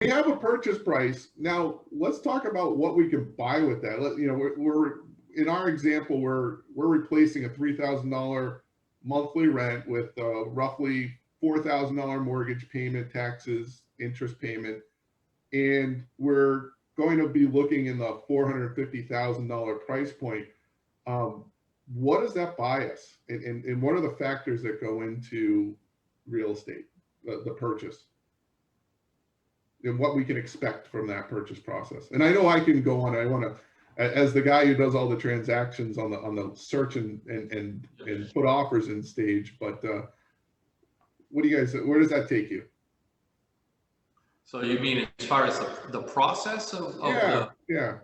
we have a purchase price. Now let's talk about what we can buy with that. We're in our example, we're replacing a $3,000 monthly rent with roughly $4,000 mortgage payment, taxes, interest payment, and we're going to be looking in the $450,000 price point. What does that buy us, and what are the factors that go into real estate, the purchase, and what we can expect from that purchase process? And I know I can go on. I want to, as the guy who does all the transactions on the search and put offers in stage, but what do you guys? Where does that take you? So you mean as far as the process of yeah.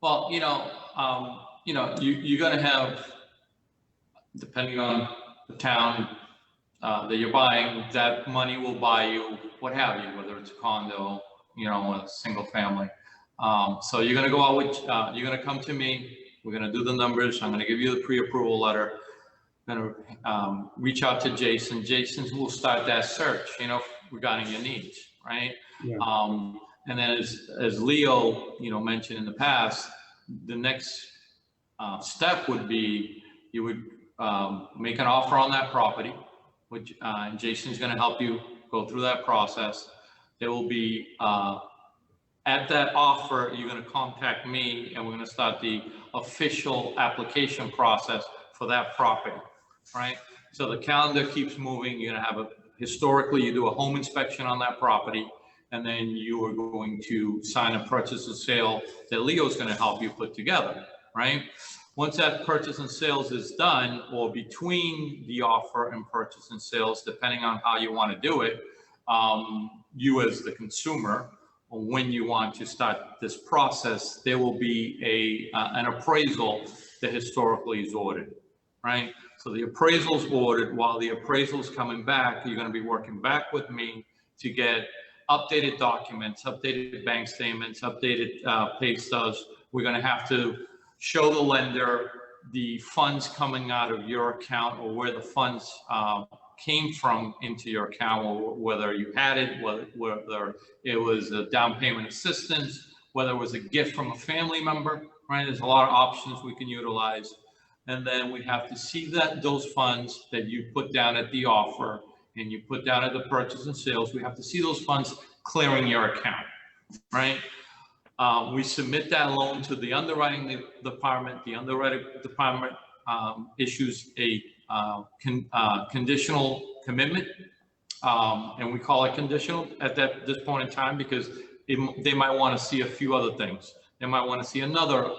Well, you're going to have, depending on the town that you're buying, that money will buy you what have you, whether it's a condo, a single family. So you're going to go out with, you're going to come to me. We're going to do the numbers. I'm going to give you the pre-approval letter. I'm going to reach out to Jason. Jason will start that search, regarding your needs, right? Yeah. And then as Leo, mentioned in the past, the next step would be you would make an offer on that property, which and Jason's going to help you go through that process. There will be at that offer, you're going to contact me, and we're going to start the official application process for that property, right? So the calendar keeps moving. You're going to have historically, you do a home inspection on that property, and then you are going to sign a purchase and sale that Leo's going to help you put together, right? Once that purchase and sales is done, or between the offer and purchase and sales, depending on how you want to do it, you as the consumer, when you want to start this process, there will be an appraisal that historically is ordered, right? So the appraisal is ordered. While the appraisal is coming back, you're going to be working back with me to get updated documents, updated bank statements, updated pay stubs. We're going to have to show the lender the funds coming out of your account, or where the funds came from into your account, or whether you had it, whether it was a down payment assistance, whether it was a gift from a family member, right? There's a lot of options we can utilize. And then we have to see that those funds that you put down at the offer and you put down at the purchase and sales, we have to see those funds clearing your account, right? We submit that loan to the underwriting department. The underwriting department issues a conditional commitment, and we call it conditional at this point in time because they might want to see a few other things. They might want to see another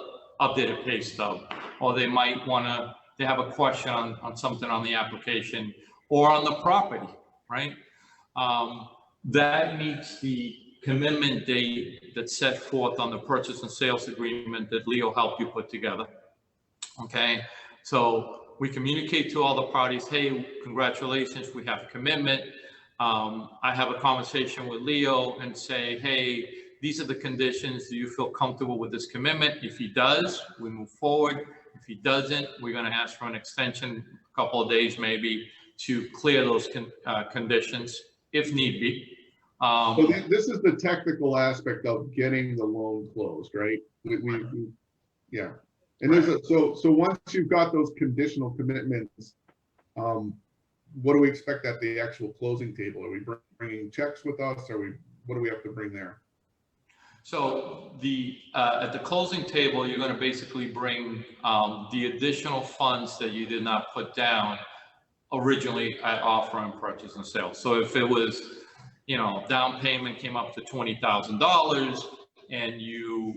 updated pay stub, or they might want to, they have a question on something on the application or on the property, right? That meets the commitment date that's set forth on the purchase and sales agreement that Leo helped you put together. Okay, so we communicate to all the parties, hey, congratulations, we have a commitment. I have a conversation with Leo and say, hey, these are the conditions. Do you feel comfortable with this commitment? If he does, we move forward. If he doesn't, we're going to ask for an extension, a couple of days maybe, to clear those conditions if need be. So this is the technical aspect of getting the loan closed, right? Yeah. And there's so once you've got those conditional commitments, what do we expect at the actual closing table? Are we bringing checks with us? What do we have to bring there? So at the closing table, you're going to basically bring the additional funds that you did not put down originally at offer and purchase and sale. So if it was, down payment came up to $20,000 and you,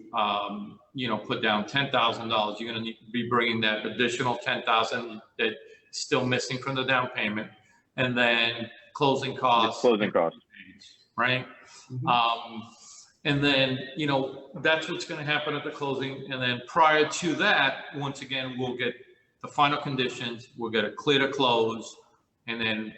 put down $10,000, you're going to need to be bringing that additional $10,000 that's still missing from the down payment, and then closing costs. Right? Mm-hmm. And then, that's what's going to happen at the closing. And then prior to that, once again, we'll get the final conditions, we'll get a clear to close, and then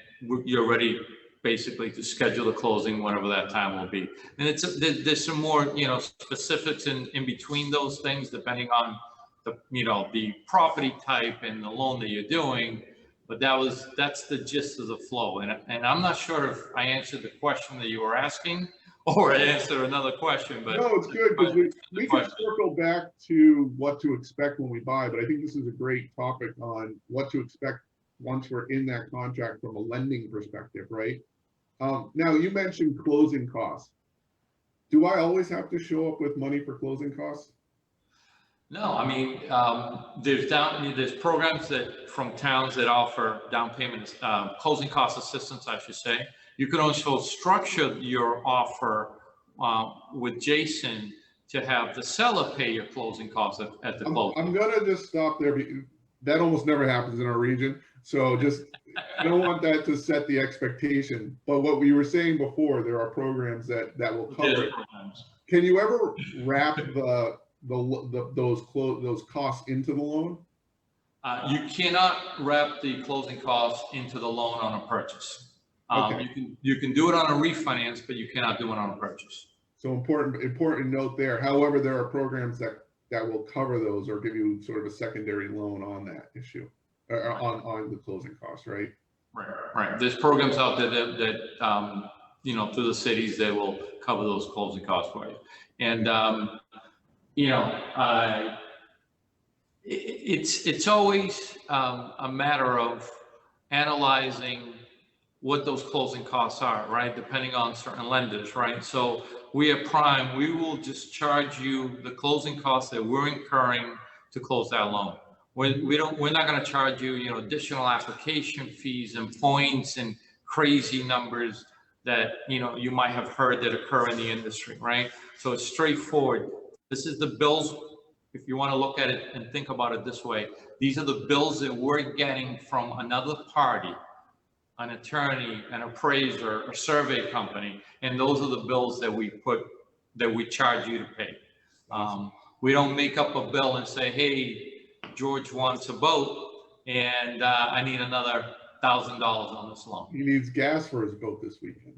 you're ready basically to schedule the closing whenever that time will be. And there's some more, specifics in between those things, depending on the property type and the loan that you're doing. But that's the gist of the flow. And I'm not sure if I answered the question that you were asking, or answer another question, but. No, it's good because we can Question. circle back to what to expect when we buy, but I think this is a great topic on what to expect once we're in that contract from a lending perspective, right? Now you mentioned closing costs. Do I always have to show up with money for closing costs? No, I mean, there's programs that, from towns that offer down payment, closing cost assistance, I should say. You can also structure your offer with Jason to have the seller pay your closing costs at the closing. I'm gonna just stop there because that almost never happens in our region. So just, I don't want that to set the expectation. But what we were saying before, there are programs that will cover it. Can you ever wrap those costs into the loan? You cannot wrap the closing costs into the loan on a purchase. Okay. You can do it on a refinance, but you cannot do it on a purchase. So important note there. However, there are programs that will cover those or give you sort of a secondary loan on that issue, on the closing costs, right? Right. There's programs out there that you know, through the cities, they will cover those closing costs for you. And you know, it's always a matter of analyzing what those closing costs are, right? Depending on certain lenders, right? So we at Prime, we will just charge you the closing costs that we're incurring to close that loan. We're not going to charge you, you know, additional application fees and points and crazy numbers that, you know, you might have heard that occur in the industry, right? So it's straightforward. This is the bills. If you want to look at it and think about it this way, these are the bills that we're getting from another party, an attorney, an appraiser, a survey company, and those are the bills that we charge you to pay. We don't make up a bill and say, hey, George wants a boat and I need another $1,000 on this loan. He needs gas for his boat this weekend.